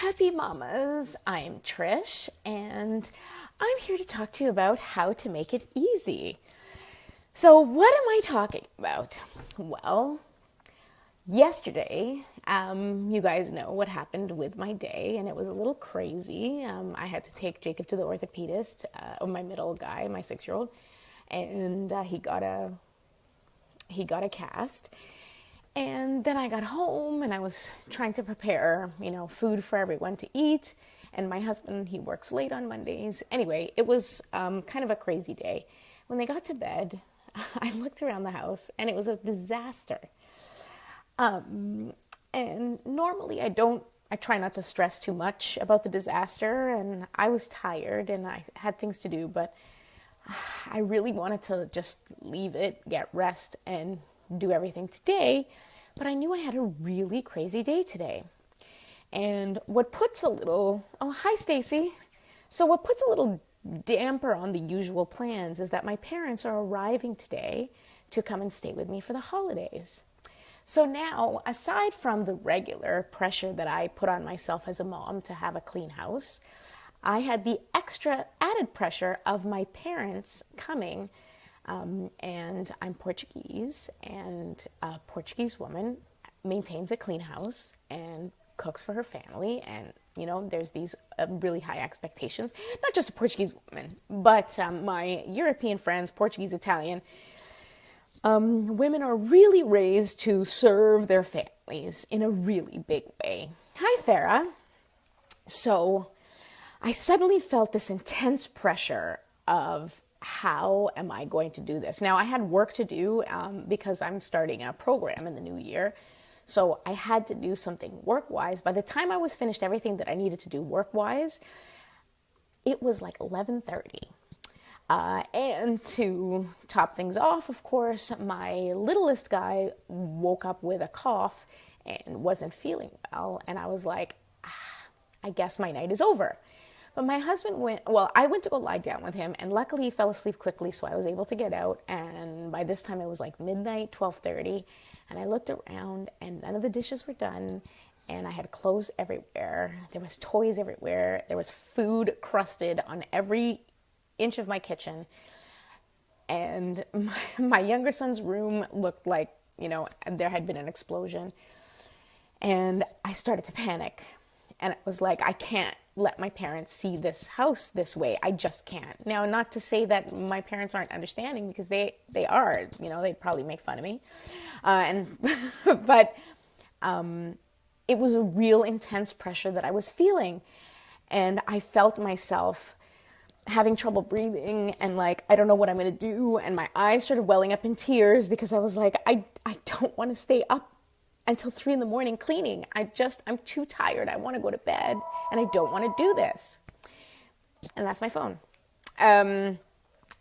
Happy Mamas, I'm Trish, and I'm here to talk to you about how to make it easy. So, what am I talking about? Well, yesterday, you guys know what happened with my day, and it was a little crazy. I had to take Jacob to the orthopedist, my middle guy, my 6-year-old, and he got a cast. And then I got home and I was trying to prepare, food for everyone to eat. And my husband, he works late on Mondays. Anyway, it was kind of a crazy day. When they got to bed, I looked around the house and it was a disaster. And normally I try not to stress too much about the disaster. And I was tired and I had things to do, but I really wanted to just leave it, get rest, and do everything today, but I knew I had a really crazy day today. And what puts a little, oh, hi, Stacy. So what puts a little damper on the usual plans is that my parents are arriving today to come and stay with me for the holidays. So now, aside from the regular pressure that I put on myself as a mom to have a clean house, I had the extra added pressure of my parents coming. And I'm Portuguese, and a Portuguese woman maintains a clean house and cooks for her family. And, there's these really high expectations. Not just a Portuguese woman, but my European friends, Portuguese, Italian, women are really raised to serve their families in a really big way. Hi, Farah. So I suddenly felt this intense pressure of how am I going to do this? Now, I had work to do because I'm starting a program in the new year. So I had to do something work-wise. By the time I was finished everything that I needed to do work-wise, it was like 11:30. And to top things off, of course, my littlest guy woke up with a cough and wasn't feeling well. And I was like, I guess my night is over. But my husband I went to go lie down with him, and luckily he fell asleep quickly, so I was able to get out. And by this time it was like midnight, 12:30, and I looked around and none of the dishes were done, and I had clothes everywhere. There was toys everywhere. There was food crusted on every inch of my kitchen. And my younger son's room looked like, there had been an explosion. And I started to panic. And it was like, I can't let my parents see this house this way. I just can't. Now, not to say that my parents aren't understanding, because they are, they'd probably make fun of me. But it was a real intense pressure that I was feeling. And I felt myself having trouble breathing and like, I don't know what I'm going to do. And my eyes started welling up in tears because I was like, I don't want to stay up until 3 a.m. cleaning. I'm too tired. I want to go to bed and I don't want to do this. And that's my phone.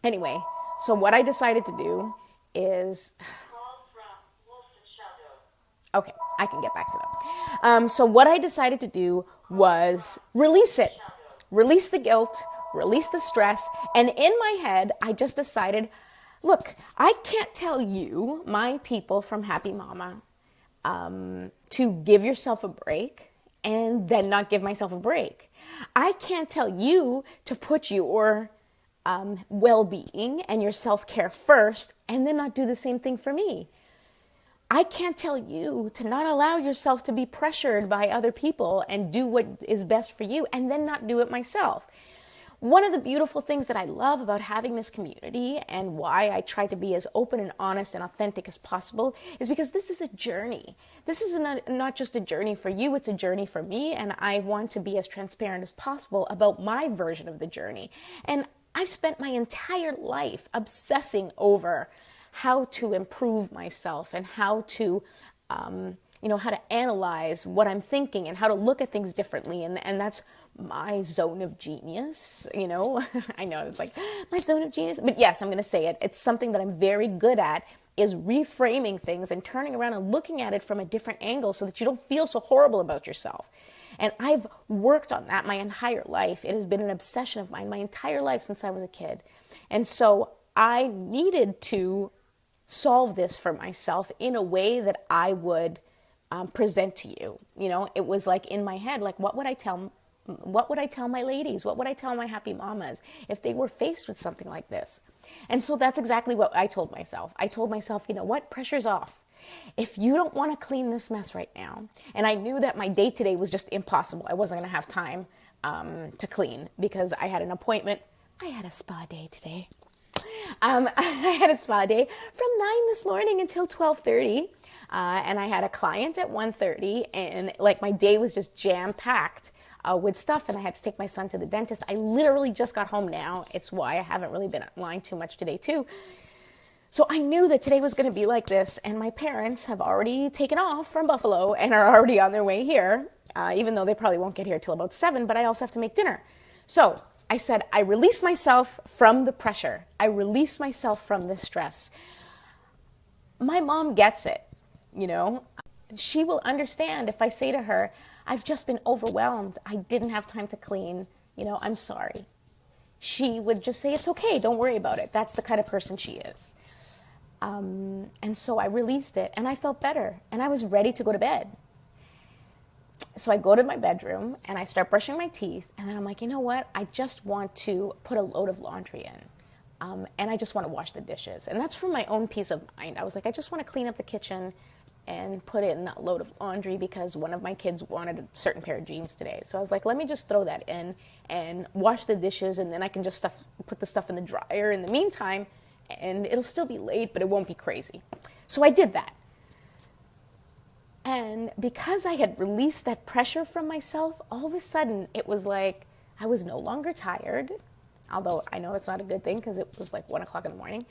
Anyway, so what I decided to do is, okay, I can get back to that. So what I decided to do was release it, release the guilt, release the stress. And in my head, I just decided, look, I can't tell you, my people from Happy Mama, to give yourself a break and then not give myself a break. I can't tell you to put your well-being and your self-care first and then not do the same thing for me. I can't tell you to not allow yourself to be pressured by other people and do what is best for you and then not do it myself. One of the beautiful things that I love about having this community and why I try to be as open and honest and authentic as possible is because this is a journey. This is not just a journey for you, it's a journey for me, and I want to be as transparent as possible about my version of the journey. And I've spent my entire life obsessing over how to improve myself and how to how to analyze what I'm thinking and how to look at things differently. And that's my zone of genius, I know it's like my zone of genius, but yes, I'm going to say it. It's something that I'm very good at, is reframing things and turning around and looking at it from a different angle so that you don't feel so horrible about yourself. And I've worked on that my entire life. It has been an obsession of mine my entire life since I was a kid. And so I needed to solve this for myself in a way that I would present to you. You know, it was like in my head, like what would I tell my ladies? What would I tell my happy mamas if they were faced with something like this? And so that's exactly what I told myself. I told myself, you know what, pressure's off. If you don't want to clean this mess right now, and I knew that my day today was just impossible. I wasn't going to have time to clean because I had an appointment. I had a spa day today. I had a spa day from 9 this morning until 12:30. And I had a client at 1:30, and like my day was just jam-packed with stuff, and I had to take my son to the dentist. I literally just got home now. It's why I haven't really been online too much today too. So I knew that today was going to be like this, and my parents have already taken off from Buffalo and are already on their way here, even though they probably won't get here till about 7, but I also have to make dinner. So I said, I release myself from the pressure. I release myself from the stress. My mom gets it, you know. She will understand if I say to her, I've just been overwhelmed. I didn't have time to clean. You know, I'm sorry. She would just say, it's okay. Don't worry about it. That's the kind of person she is. And so I released it, and I felt better, and I was ready to go to bed. So I go to my bedroom, and I start brushing my teeth, and then I'm like, you know what? I just want to put a load of laundry in, and I just want to wash the dishes. And that's for my own peace of mind. I was like, I just want to clean up the kitchen and put in a load of laundry because one of my kids wanted a certain pair of jeans today. So I was like, let me just throw that in and wash the dishes, and then I can just put the stuff in the dryer in the meantime, and it'll still be late, but it won't be crazy. So I did that. And because I had released that pressure from myself, all of a sudden it was like I was no longer tired, although I know that's not a good thing because it was like 1 o'clock in the morning.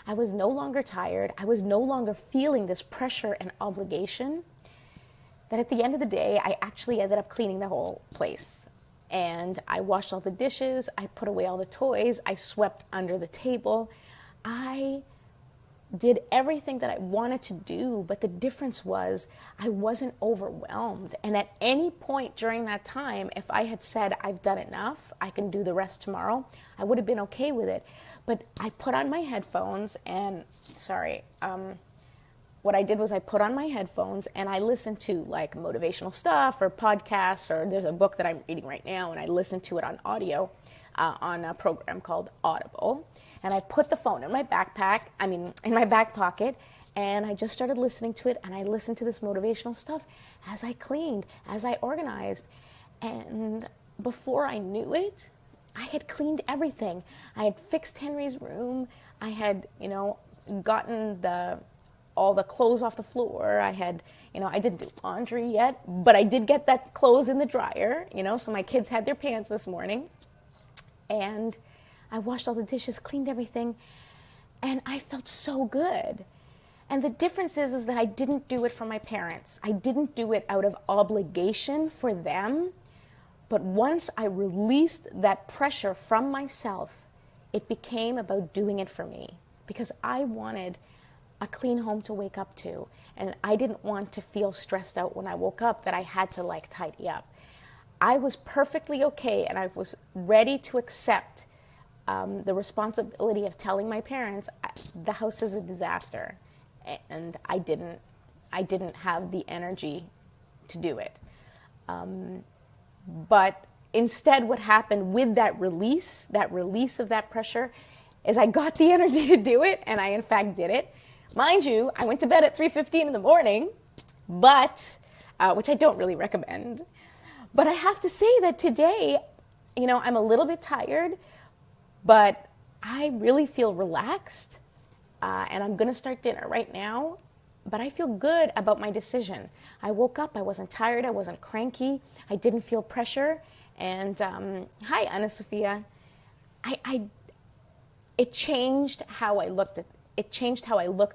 I was no longer tired. I was no longer feeling this pressure and obligation. That at the end of the day, I actually ended up cleaning the whole place. And I washed all the dishes. I put away all the toys. I swept under the table. I did everything that I wanted to do, but the difference was I wasn't overwhelmed. And at any point during that time, if I had said, I've done enough, I can do the rest tomorrow, I would have been okay with it. But I put on my headphones and, what I did was I put on my headphones and I listened to like motivational stuff or podcasts, or there's a book that I'm reading right now and I listen to it on audio on a program called Audible. And I put the phone in my in my back pocket, and I just started listening to it, and I listened to this motivational stuff as I cleaned, as I organized. And before I knew it, I had cleaned everything. I had fixed Henry's room. I had, gotten all the clothes off the floor. I had, I didn't do laundry yet, but I did get that clothes in the dryer, so my kids had their pants this morning. And I washed all the dishes, cleaned everything, and I felt so good. And the difference is that I didn't do it for my parents. I didn't do it out of obligation for them. But once I released that pressure from myself, it became about doing it for me, because I wanted a clean home to wake up to. And I didn't want to feel stressed out when I woke up that I had to tidy up. I was perfectly okay, and I was ready to accept the responsibility of telling my parents the house is a disaster, and I didn't have the energy to do it. But instead, what happened with that release of that pressure, is I got the energy to do it, and I in fact did it. Mind you, I went to bed at 3:15 in the morning, but which I don't really recommend. But I have to say that today, I'm a little bit tired, but I really feel relaxed, and I'm going to start dinner right now, but I feel good about my decision. I woke up, I wasn't tired, I wasn't cranky, I didn't feel pressure, and hi, Anna Sophia. It changed how I looked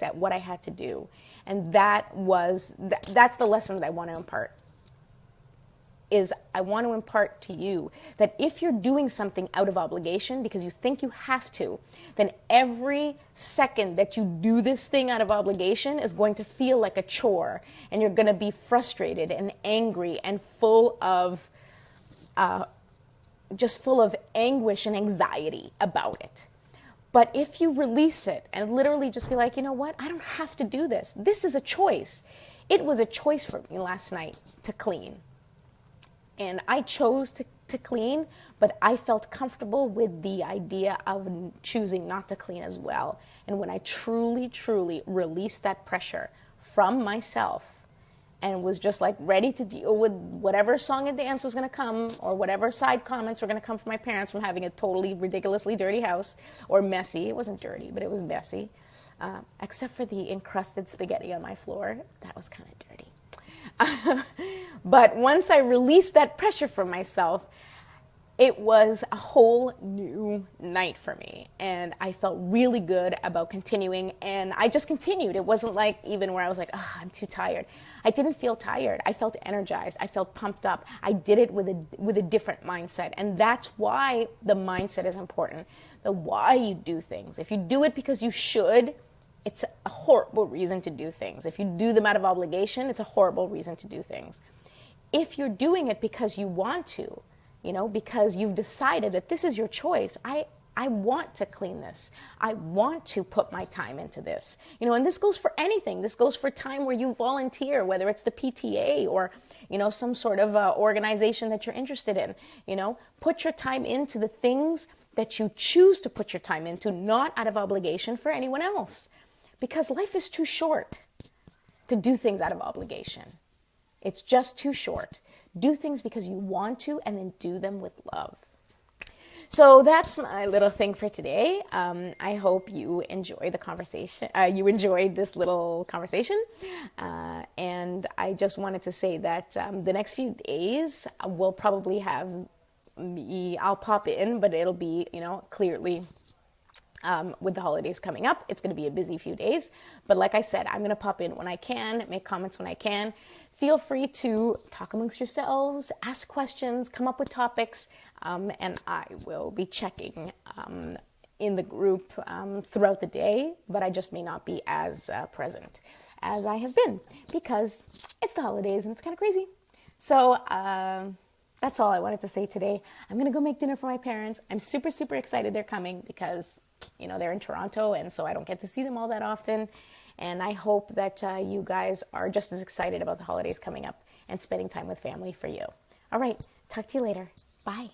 at what I had to do, and that's the lesson that I want to impart. I want to impart to you that if you're doing something out of obligation because you think you have to, then every second that you do this thing out of obligation is going to feel like a chore, and you're going to be frustrated and angry and full of anguish and anxiety about it. But if you release it and literally just be like, you know what, I don't have to do this. This is a choice. it was a choice for me last night to clean. And I chose to clean, but I felt comfortable with the idea of choosing not to clean as well. And when I truly, truly released that pressure from myself and was just like ready to deal with whatever song and dance was going to come, or whatever side comments were going to come from my parents from having a totally ridiculously dirty house, or messy. It wasn't dirty, but it was messy. Except for the encrusted spaghetti on my floor. That was kind of dirty. But once I released that pressure from myself, it was a whole new night for me. And I felt really good about continuing. And I just continued. It wasn't like even where I was like, oh, I'm too tired. I didn't feel tired. I felt energized. I felt pumped up. I did it with a different mindset. And that's why the mindset is important. The why you do things. If you do it because you should, it's a horrible reason to do things. If you do them out of obligation, it's a horrible reason to do things. If you're doing it because you want to, because you've decided that this is your choice, I want to clean this. I want to put my time into this. And this goes for anything. This goes for time where you volunteer, whether it's the PTA or, some sort of organization that you're interested in. Put your time into the things that you choose to put your time into, not out of obligation for anyone else. Because life is too short to do things out of obligation. It's just too short. Do things because you want to, and then do them with love. So that's my little thing for today. I hope you enjoy the conversation. You enjoyed this little conversation. And I just wanted to say that the next few days we'll probably have me, I'll pop in, but it'll be, clearly with the holidays coming up, it's going to be a busy few days. But like I said, I'm going to pop in when I can, make comments when I can. Feel free to talk amongst yourselves, ask questions, come up with topics, and I will be checking in the group throughout the day, but I just may not be as present as I have been because it's the holidays and it's kind of crazy. So that's all I wanted to say today. I'm going to go make dinner for my parents. I'm super, super excited they're coming because they're in Toronto, and so I don't get to see them all that often. And I hope that you guys are just as excited about the holidays coming up and spending time with family for you. All right, talk to you later. Bye.